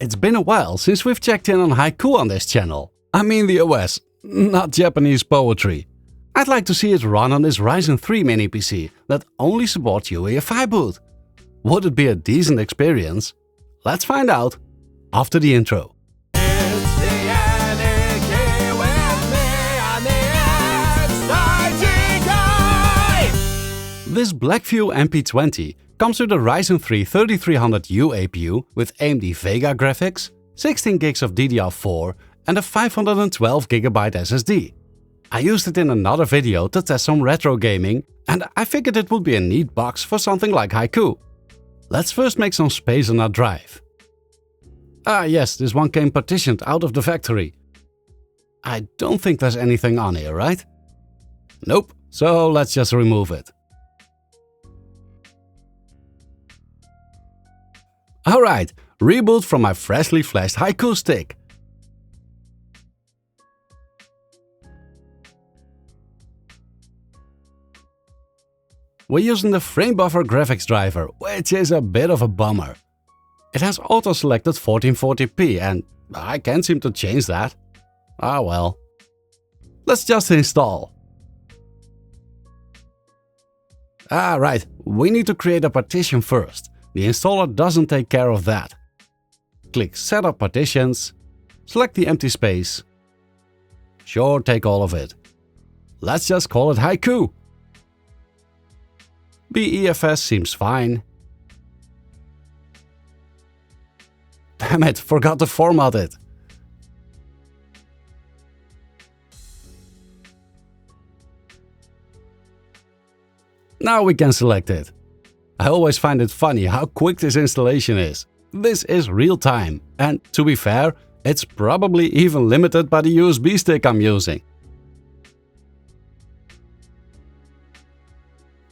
It's been a while since we've checked in on Haiku on this channel. I mean the OS, not Japanese poetry. I'd like to see it run on this Ryzen 3 mini PC that only supports UEFI boot. Would it be a decent experience? Let's find out after the intro. This Blackview MP20 comes with a Ryzen 3 3300U APU with AMD Vega graphics, 16 gigs of DDR4 and a 512GB SSD. I used it in another video to test some retro gaming and I figured it would be a neat box for something like Haiku. Let's first make some space on our drive. Ah yes, this one came partitioned out of the factory. I don't think there's anything on here, right? Nope, so let's just remove it. Alright, reboot from my freshly flashed Haiku stick. We're using the frame buffer graphics driver, which is a bit of a bummer. It has auto-selected 1440p and I can't seem to change that. Ah well. Let's just install. Ah right, we need to create a partition first. The installer doesn't take care of that. Click Setup Partitions, select the empty space. Sure, take all of it. Let's just call it Haiku. BEFS seems fine. Damn it, forgot to format it. Now we can select it. I always find it funny how quick this installation is. This is real time, and to be fair, it's probably even limited by the USB stick I'm using.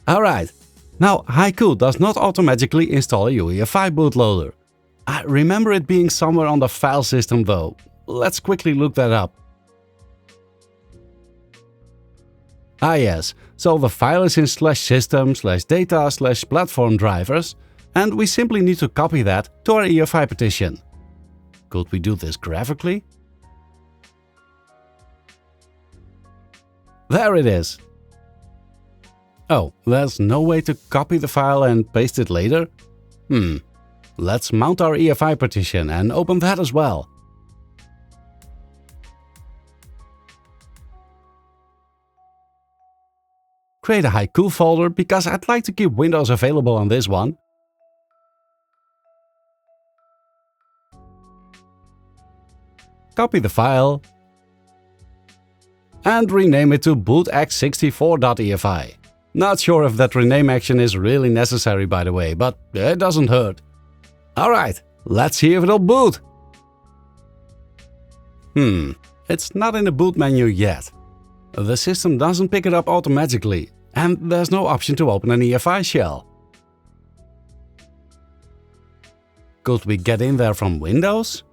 Alright, now Haiku does not automatically install a UEFI bootloader. I remember it being somewhere on the file system though. Let's quickly look that up. Ah yes, so the file is in /system/data/platform drivers and we simply need to copy that to our EFI partition. Could we do this graphically? There it is. Oh, there's no way to copy the file and paste it later? Let's mount our EFI partition and open that as well. Create a Haiku folder because I'd like to keep Windows available on this one. Copy the file and rename it to bootx64.efi. Not sure if that rename action is really necessary by the way, but it doesn't hurt. Alright, let's see if it'll boot. It's not in the boot menu yet. The system doesn't pick it up automatically, and there's no option to open an EFI shell. Could we get in there from Windows?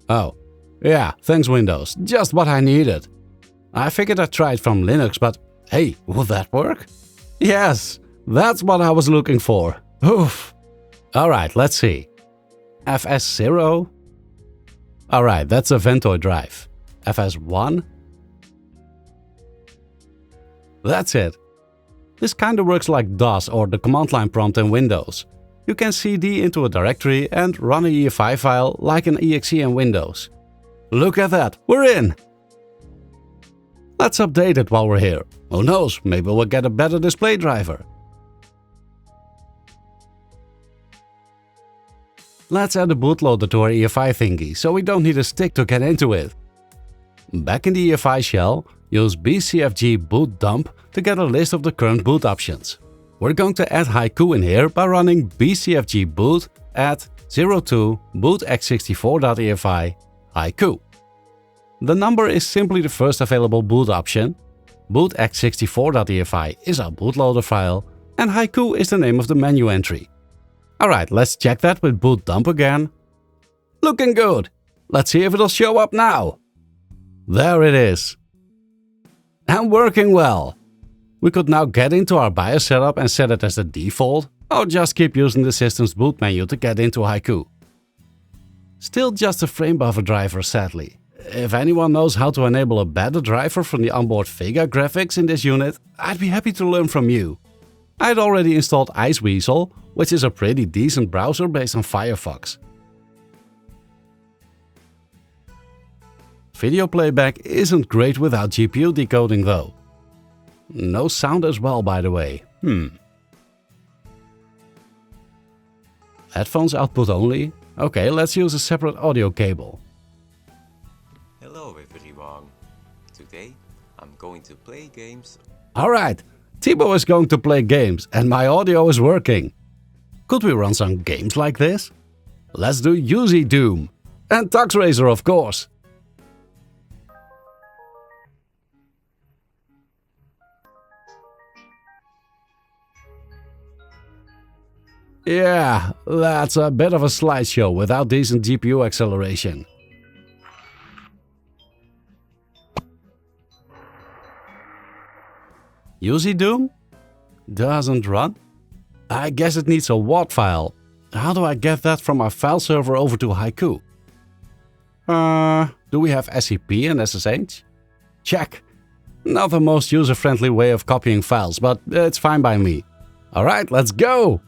Oh, yeah, thanks Windows, just what I needed. I figured I'd try it from Linux, but hey, would that work? Yes! That's what I was looking for. Oof. Alright, let's see. FS0. Alright, that's a Ventoid drive. FS1. That's it. This kinda works like DOS or the command line prompt in Windows. You can cd into a directory and run an EFI file like an exe in Windows. Look at that, we're in! Let's update it while we're here. Who knows, maybe we'll get a better display driver. Let's add a bootloader to our EFI thingy, so we don't need a stick to get into it. Back in the EFI shell, use bcfg boot dump to get a list of the current boot options. We're going to add Haiku in here by running bcfg boot add 02 bootx64.efi Haiku. The number is simply the first available boot option, bootx64.efi is our bootloader file, and Haiku is the name of the menu entry. Alright, let's check that with boot dump again. Looking good! Let's see if it'll show up now. There it is. And working well. We could now get into our BIOS setup and set it as the default, or just keep using the system's boot menu to get into Haiku. Still just a frame buffer driver, sadly. If anyone knows how to enable a better driver from the onboard Vega graphics in this unit, I'd be happy to learn from you. I'd already installed Iceweasel, which is a pretty decent browser based on Firefox. Video playback isn't great without GPU decoding though. No sound as well, by the way. Headphones output only? Okay, let's use a separate audio cable. Hello everyone. Today I'm going to play games. Alright, Thibaut is going to play games and my audio is working. Could we run some games like this? Let's do UZ Doom. And Tux Racer, of course. Yeah, that's a bit of a slideshow without decent GPU acceleration. UZ Doom? Doesn't run? I guess it needs a WAD file. How do I get that from my file server over to Haiku? Do we have SCP and SSH? Check. Not the most user-friendly way of copying files, but it's fine by me. Alright, let's go!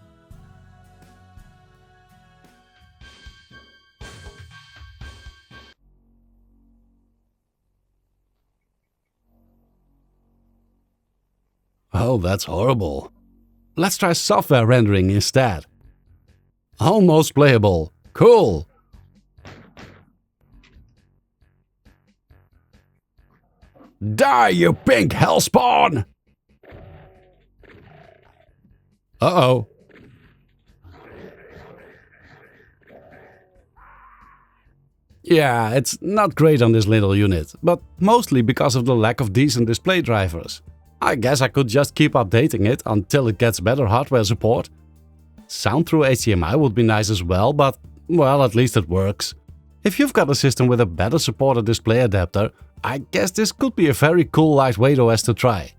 Oh, that's horrible. Let's try software rendering instead. Almost playable. Cool. Die, you pink hellspawn! Uh-oh. Yeah, it's not great on this little unit, but mostly because of the lack of decent display drivers. I guess I could just keep updating it until it gets better hardware support. Sound through HDMI would be nice as well, but, well, at least it works. If you've got a system with a better supported display adapter, I guess this could be a very cool lightweight OS to try.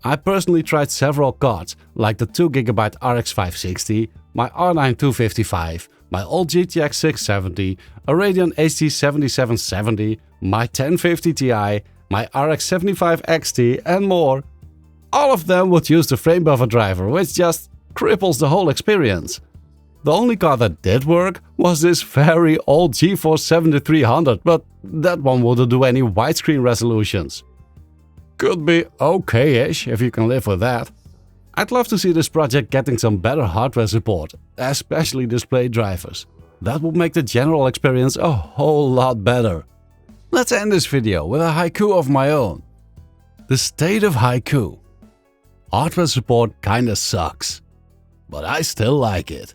I personally tried several cards, like the 2GB RX 560, my R9 255, my old GTX 670, a Radeon HD 7770, my 1050 Ti, my RX 75 XT and more. All of them would use the frame buffer driver, which just cripples the whole experience. The only card that did work was this very old GeForce 7300, but that one wouldn't do any widescreen resolutions. Could be okay-ish if you can live with that. I'd love to see this project getting some better hardware support, especially display drivers. That would make the general experience a whole lot better. Let's end this video with a haiku of my own. The state of Haiku. Hardware support kinda sucks, but I still like it.